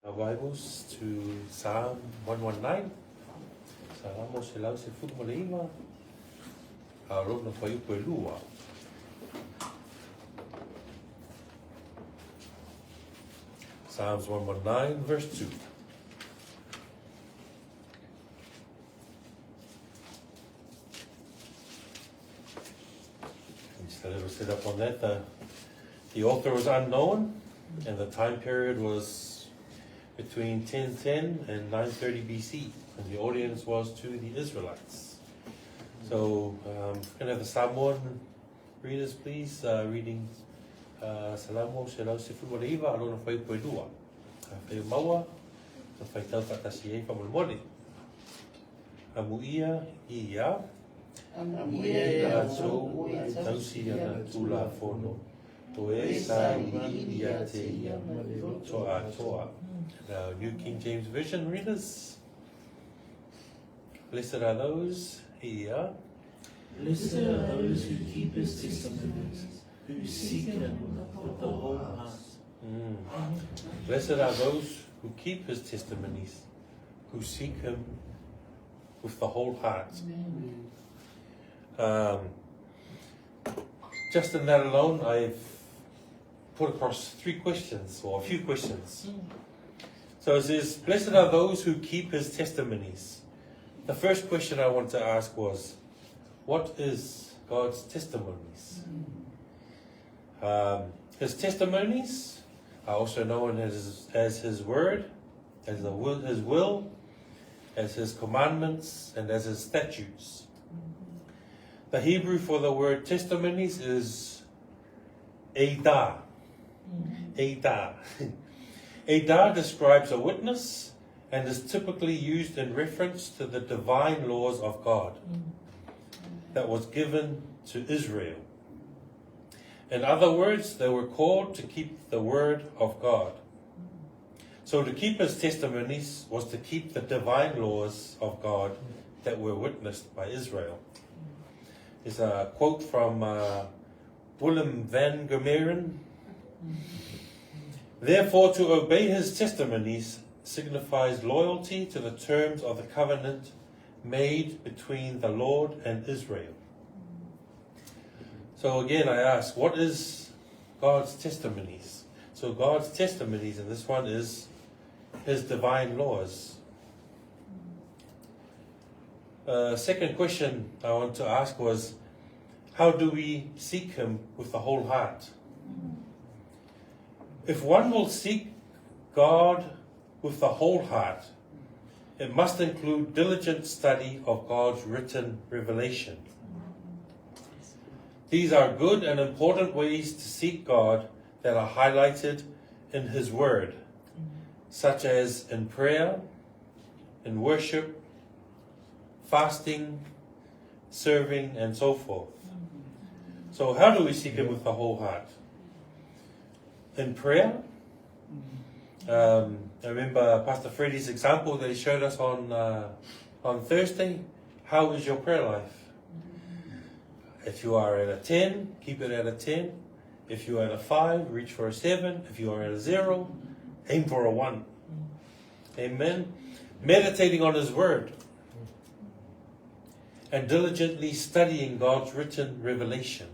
Our Bibles to Psalm 119. Salamo se lau se fuku leima. A rono whai upo e lua. Psalms 119, verse 2. Instead of set up on that, the author was unknown, and the time period was between 1010 and 930 BC, and the audience was to the Israelites. So, can I have the Samoan readers, please, reading Salamo se lau se fuku leiva, alona whai upo e lua. Whai maua, na whai tau tatasi e whamolmoni. Amu ia I ia. Amu ia e a tau e tausi ana tūla whono. To e sa ia te ia toa toa. Now, New King James Version readers. Blessed are those here. Blessed are those who keep his testimonies, who seek him with the whole heart. Blessed are those who keep his testimonies, who seek him with the whole heart. Just in that alone, I've put across three questions, or a few questions. So it says, blessed are those who keep his testimonies. The first question I want to ask was, what is God's testimonies? His testimonies are also known as his word, as his will, as his commandments, and as his statutes. The Hebrew for the word testimonies is eidah. Eidah. Eidah describes a witness and is typically used in reference to the divine laws of God that was given to Israel. In other words, they were called to keep the word of God. So to keep his testimonies was to keep the divine laws of God that were witnessed by Israel. There's a quote from Willem van Gemeren. Therefore, to obey his testimonies signifies loyalty to the terms of the covenant made between the Lord and Israel. So again, I ask, what is God's testimonies? So God's testimonies, and this one is his divine laws. Second question I want to ask was, how do we seek him with the whole heart? If one will seek God with the whole heart, it must include diligent study of God's written revelation. These are good and important ways to seek God that are highlighted in his word, such as in prayer, in worship, fasting, serving, and so forth. So how do we seek him with the whole heart? In prayer. I remember Pastor Freddie's example that he showed us on Thursday. How is your prayer life? If you are at a 10, keep it at a 10. If you are at a 5, reach for a 7. If you are at a 0, aim for a 1. Amen. Meditating on his word and diligently studying God's written revelation.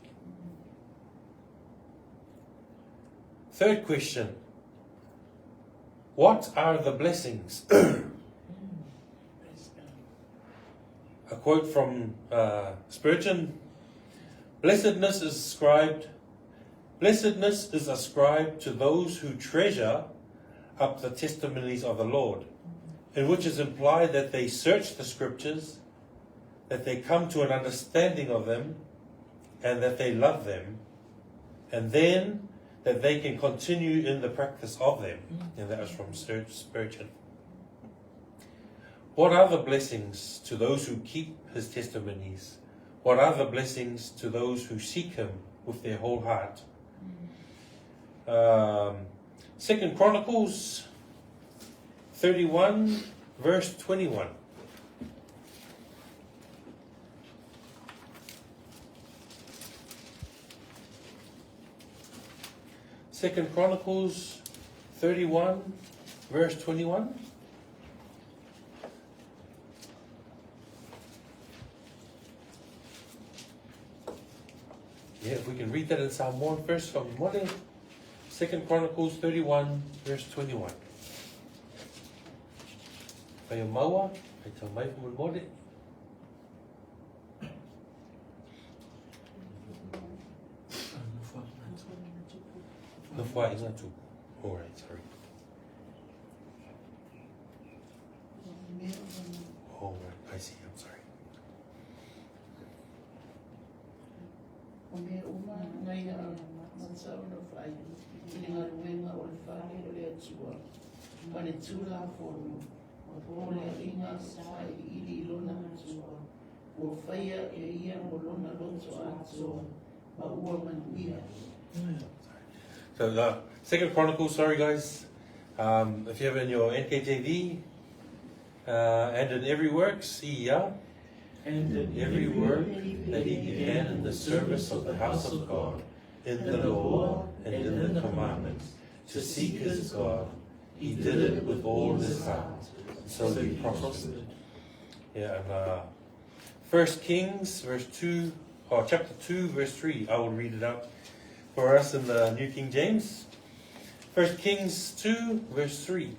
Third question, what are the blessings? A quote from Spurgeon, blessedness is ascribed to those who treasure up the testimonies of the Lord, in which is implied that they search the scriptures, that they come to an understanding of them, and that they love them, and then that they can continue in the practice of them. And that was from Spurgeon. What are the blessings to those who keep his testimonies? What are the blessings to those who seek him with their whole heart? 2 Chronicles 31, verse 21. Second Chronicles 31, verse 21. Yeah, if we can read that in Samoan first from Mole. 2 Chronicles 31, verse 21. Whai o maua, ai tau mai from Mole. No whai inga tu. Alright, sorry. Alright, I see, I'm sorry. So the Second Chronicles, sorry guys, if you have it in your NKJV, and in every work, yeah, And in every work that he began in the service of the house of God, in the law and in the commandments, to seek his God, he did it with all his heart, so he prospered. Yeah, and 1 Kings, chapter 2, verse 3, I will read it out for us in the New King James. 1 Kings 2, verse 3.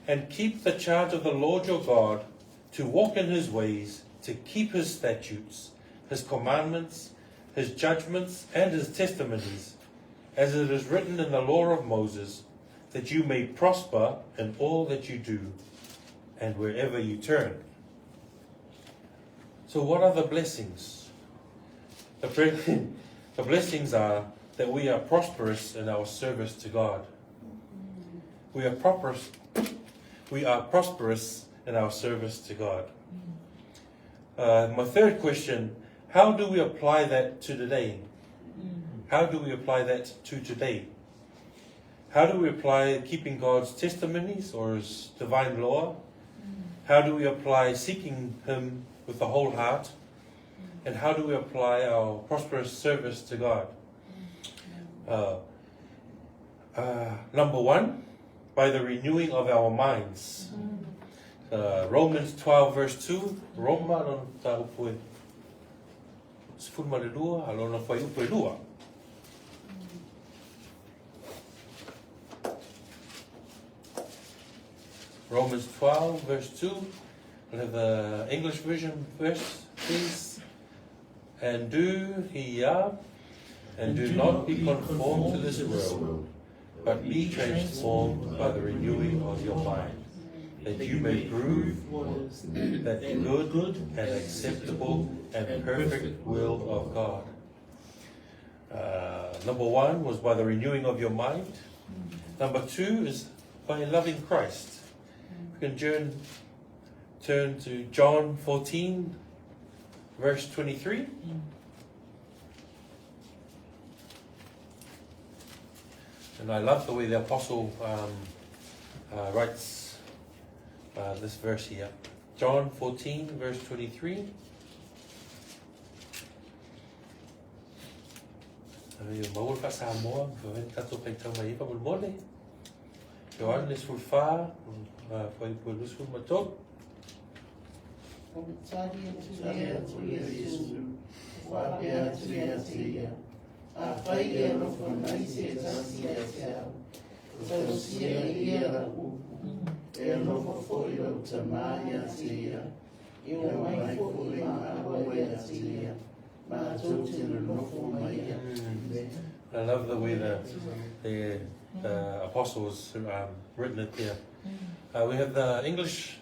And keep the charge of the Lord your God, to walk in his ways, to keep his statutes, his commandments, his judgments, and his testimonies, as it is written in the law of Moses, that you may prosper in all that you do, and wherever you turn. So what are the blessings? The blessings are that we are prosperous in our service to God. We are prosperous in our service to God. My third question, how do we apply that to today? How do we apply that to today? How do we apply keeping God's testimonies or his divine law? How do we apply seeking him with the whole heart? And how do we apply our prosperous service to God? Number one, by the renewing of our minds. Romans 12 verse 2. Roma lona ta upoe. Sifun malelua alona fai upoe lua. Romans 12 verse 2. We'll have the English version first, please. And do not be conformed to this world, but be transformed by the renewing of your mind, that you may prove that the good and acceptable and perfect will of God. Number one was by the renewing of your mind. Number two is by loving Christ. We can turn to John 14, verse 23. And I love the way the apostle writes this verse here. John 14, verse 23. Johannes fulfa, foi polus matot. I love the way the apostles written it there. We have the English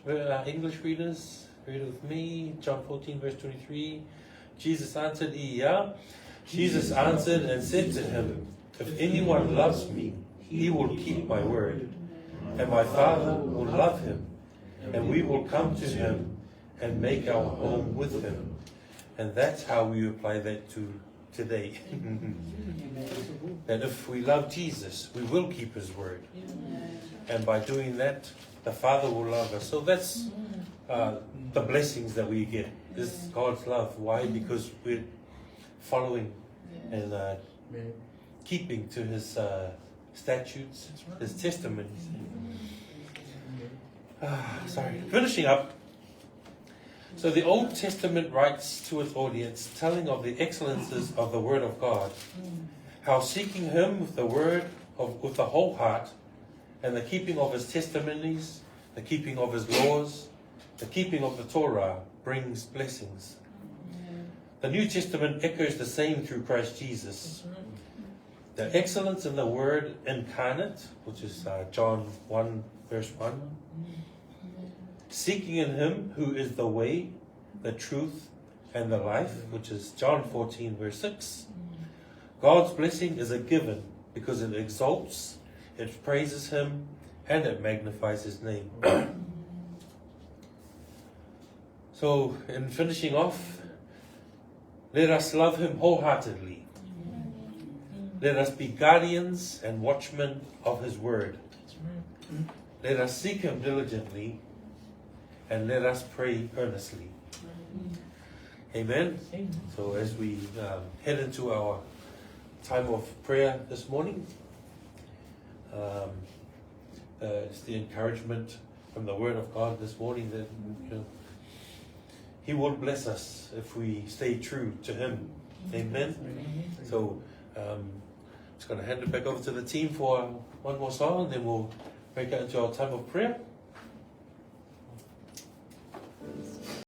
readers. Read it with me. John 14, verse 23. Jesus answered, Jesus answered and said to him, if anyone loves me, he will keep my word, and my Father will love him, and we will come to him and make our home with him. And that's how we apply that to today. That if we love Jesus, we will keep his word. And by doing that, the Father will love us. So that's the blessings that we get. This is God's love. Why? Because we're following and keeping to his statutes, his testimonies. Finishing up. So the Old Testament writes to its audience, telling of the excellences of the Word of God, how seeking Him with the with the whole heart, and the keeping of His testimonies, the keeping of His laws, the keeping of the Torah brings blessings. The New Testament echoes the same through Christ Jesus. The excellence in the Word incarnate, which is John 1 verse 1. Seeking in Him who is the way, the truth, and the life, which is John 14 verse 6. God's blessing is a given because it exalts, it praises Him, and it magnifies His name. So, in finishing off, let us love Him wholeheartedly. Let us be guardians and watchmen of His Word. Let us seek Him diligently, and let us pray earnestly. Amen. So as we head into our time of prayer this morning, it's the encouragement from the Word of God this morning that He will bless us if we stay true to Him. Amen. So I'm just going to hand it back over to the team for one more song, and then we'll break out into our time of prayer.